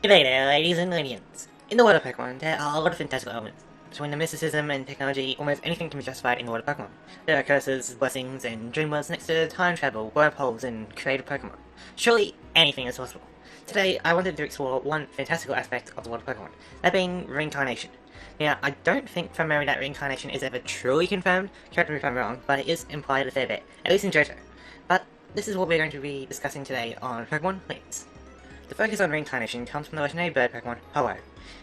G'day there, ladies and ladies. In the world of Pokemon, there are a lot of fantastical elements. Between the mysticism and technology, almost anything can be justified in the world of Pokemon. There are curses, blessings, and dream worlds next to time travel, wormholes, and creative Pokemon. Surely, anything is possible. Today, I wanted to explore one fantastical aspect of the world of Pokemon, that being reincarnation. Now, I don't think from memory that reincarnation is ever truly confirmed, correct me if I'm wrong, but it is implied a fair bit, at least in Johto. But this is what we're going to be discussing today on Pokemon Links. The focus on reincarnation comes from the legendary bird Pokemon, Ho-Oh.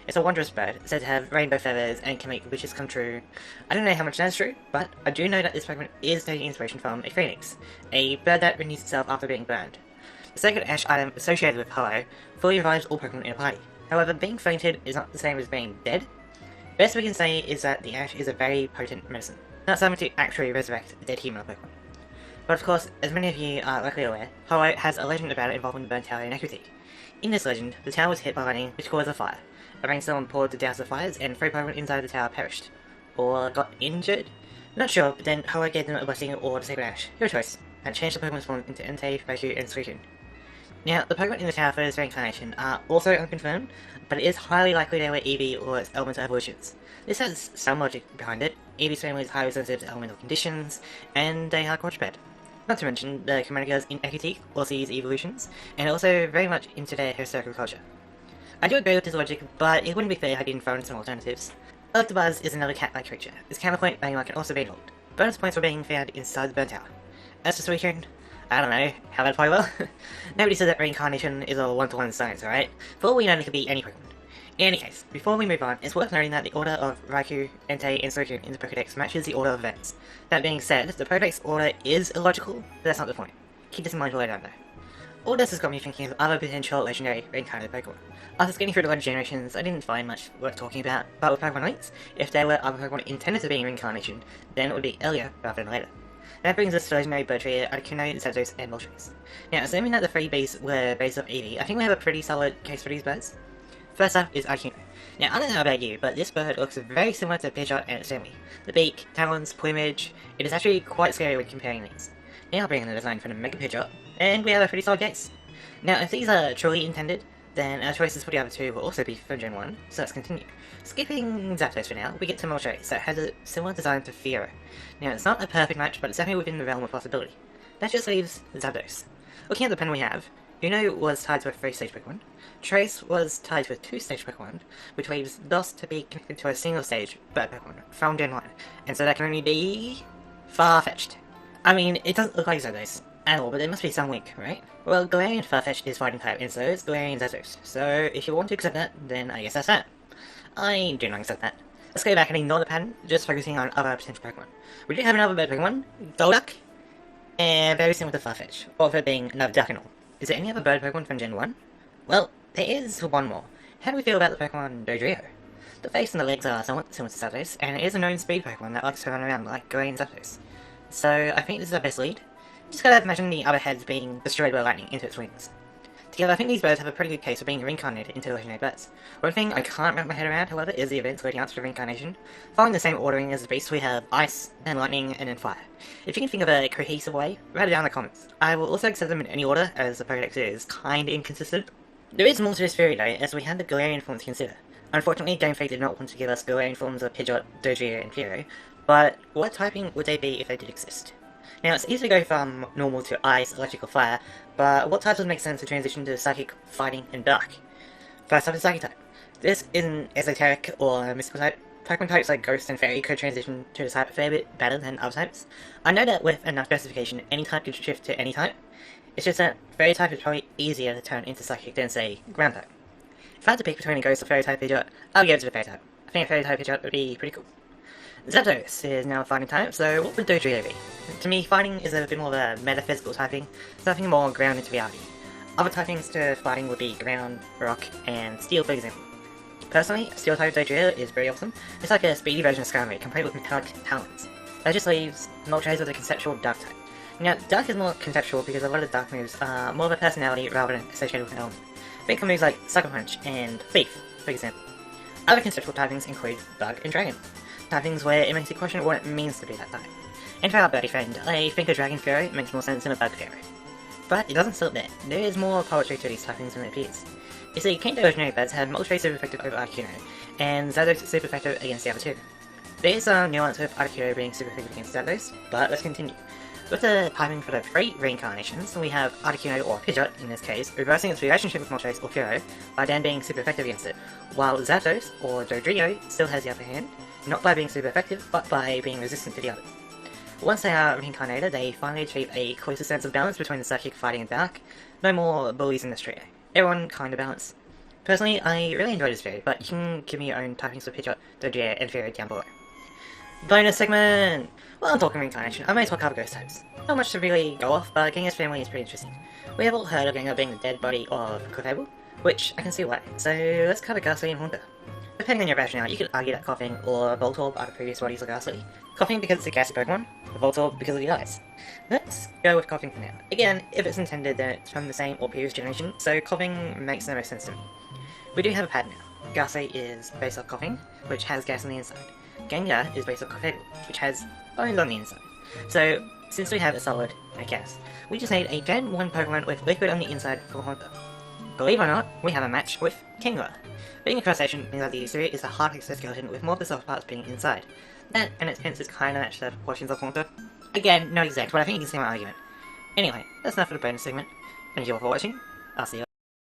It's a wondrous bird, said to have rainbow feathers and can make wishes come true. I don't know how much that's true, but I do know that this Pokemon is taking inspiration from a phoenix, a bird that renews itself after being burned. The sacred ash item associated with Ho-Oh fully revives all Pokemon in a party. However, being fainted is not the same as being dead. Best we can say is that the ash is a very potent medicine, not something to actually resurrect a dead human or Pokemon. But of course, as many of you are likely aware, Ho-Oh has a legend about it involving the burnt tower in Ep.5. In this legend, the tower was hit by lightning, which caused a fire. A rainstorm poured to douse the fires, and 3 Pokemon inside the tower perished. Or got injured? Not sure, but then Ho-Oh gave them a blessing or the sacred ash, your choice, and changed the Pokemon's form into Entei, Raikou, and Suicune. Now, the Pokemon in the tower for this reincarnation are also unconfirmed, but it is highly likely they were Eevee or its elemental evolutions. This has some logic behind it. Eevee's family is highly sensitive to elemental conditions, and they are quadruped. Not to mention, the Communicators in Ecruteak also use evolutions, and also very much into their historical culture. I do agree with this logic, but it wouldn't be fair if I didn't throw in some alternatives. Electabuzz is another cat-like creature. Its counterpoint being like can also be invoked. Bonus points for being found inside the burnt tower. As for Suicune, I don't know, how that'd play well? Nobody said that reincarnation is a one-to-one science, alright? For all we know, it could be any Pokemon. In any case, before we move on, it's worth noting that the order of Raikou, Entei, and Suicune in the Pokedex matches the order of events. That being said, the Pokedex order is illogical, but that's not the point. Keep this in mind for later on though. All this has got me thinking of other potential legendary reincarnated Pokemon. After scanning through the later generations, I didn't find much worth talking about, but with Pokemon Links, if there were other Pokemon intended to be in reincarnation, then it would be earlier rather than later. That brings us to legendary bird trio Articuno, Zapdos, and Moltres. Now, assuming that the 3 beasts were based off Eevee, I think we have a pretty solid case for these birds. First up is Articuno. Now, I don't know about you, but this bird looks very similar to Pidgeot and its family. The beak, talons, plumage, it is actually quite scary when comparing these. Now bringing the design from the Mega Pidgeot, and we have a pretty solid case. Now, if these are truly intended, then our choices for the other 2 will also be from Gen 1, so let's continue. Skipping Zapdos for now, we get to Moltres, that has a similar design to Fiero. Now, it's not a perfect match, but it's definitely within the realm of possibility. That just leaves Zapdos. Looking at the pen we have, Uno was tied to a 3-stage Pokemon, Trace was tied to a 2-stage Pokemon, which leaves Dos to be connected to a single-stage bird Pokemon from Gen 1, and so that can only be Farfetch'd. I mean, it doesn't look like Zapdos at all, but there must be some link, right? Well, Galarian Farfetch'd is fighting type, and so is Galarian Zapdos, so if you want to accept that, then I guess that's that. I do not accept that. Let's go back and ignore the pattern, just focusing on other potential Pokemon. We do have another bird Pokemon, Golduck, and very similar to Farfetch'd, or for it being another duck and all. Is there any other bird Pokemon from Gen 1? Well, there is one more. How do we feel about the Pokemon Dodrio? The face and the legs are somewhat similar to Zapdos, and it is a known speed Pokemon that likes to run around like Galarian Zapdos. So I think this is our best lead. Just gotta imagine the other heads being destroyed by lightning into its wings. Together, I think these birds have a pretty good case for being reincarnated into legendary birds. One thing I can't wrap my head around, however, is the events leading up to the reincarnation. Following the same ordering as the beasts, we have ice, then lightning, and then fire. If you can think of a cohesive way, write it down in the comments. I will also accept them in any order, as the Pokedex is kinda inconsistent. There is more to this theory though, as we had the Galarian form to consider. Unfortunately, Game Freak did not want to give us Galarian forms of Pidgeot, Dodrio, and Fiero, but what typing would they be if they did exist? Now, it's easy to go from normal to ice, electric, or fire, but what types would make sense to transition to psychic, fighting, and dark? First up is psychic type. This isn't esoteric or mystical type. Pokemon types like Ghost and Fairy could transition to the type a fair bit better than other types. I know that with enough specification, any type could shift to any type. It's just that Fairy type is probably easier to turn into psychic than, say, Ground type. If I had to pick between a Ghost or Fairy type Pidgeot, I'll give it to the Fairy type. I think a Fairy type Pidgeot would be pretty cool. Zapdos is now a fighting type, so what would Dodrio be? To me, fighting is a bit more of a metaphysical typing, something more grounded to reality. Other typings to fighting would be ground, rock, and steel for example. Personally, steel type Dodrio is very awesome. It's like a speedy version of Skarmory, complete with metallic talons. That just leaves Moltres with a conceptual dark type. Now, dark is more conceptual because a lot of dark moves are more of a personality rather than associated with an element. Think of moves like Sucker Punch and Thief, for example. Other conceptual typings include Bug and Dragon. Typings where it makes you question what it means to be that type. And for our birdie friend, I think a Dragon Pharaoh makes more sense than a Bug Pharaoh. But it doesn't stop there. There is more poetry to these typings than it appears. You see, Kanto legendary beds have multi super effective over Articuno, and Zapdos is super effective against the other two. There is some nuance with Articuno being super effective against Zapdos, but let's continue. With the piping for the 3 reincarnations, we have Articuno or Pidgeot, in this case, reversing its relationship with Moltres or Kuro by then being super effective against it, while Zapdos or Dodrio still has the upper hand, not by being super effective, but by being resistant to the others. Once they are reincarnated, they finally achieve a closer sense of balance between the psychic fighting and dark. No more bullies in this trio. Everyone kind of balanced. Personally, I really enjoyed this video, but you can give me your own typings for Pidgeot, Dodrio, and Fairy down below. Bonus segment! While I'm talking reincarnation, I may talk other ghost types. Not much to really go off, but Gengar's family is pretty interesting. We have all heard of Gengar being the dead body of Clefable, which I can see why, so let's cover Ghastly and Haunter. Depending on your rationale, you could argue that Coughing or Voltorb are the previous bodies of Ghastly. Coughing because it's a ghastly Pokemon, Voltorb because of the eyes. Let's go with Coughing for now. Again, if it's intended then it's from the same or previous generation, so Coughing makes the most sense to me. We do have a pattern now. Ghastly is based off Coughing, which has gas on the inside. Gengar is based off Clefable, which has bones on the inside. So, since we have a solid and a gas, we just need a Gen 1 Pokemon with liquid on the inside for Haunter. Believe it or not, we have a match with Gengar. Being a crustacean means that the exterior is a hard exoskeleton with more of the soft parts being inside. That, and its appearance is kinda matched the proportions of Haunter. Again, not exact, but I think you can see my argument. Anyway, that's enough for the bonus segment. Thank you all for watching. I'll see you later.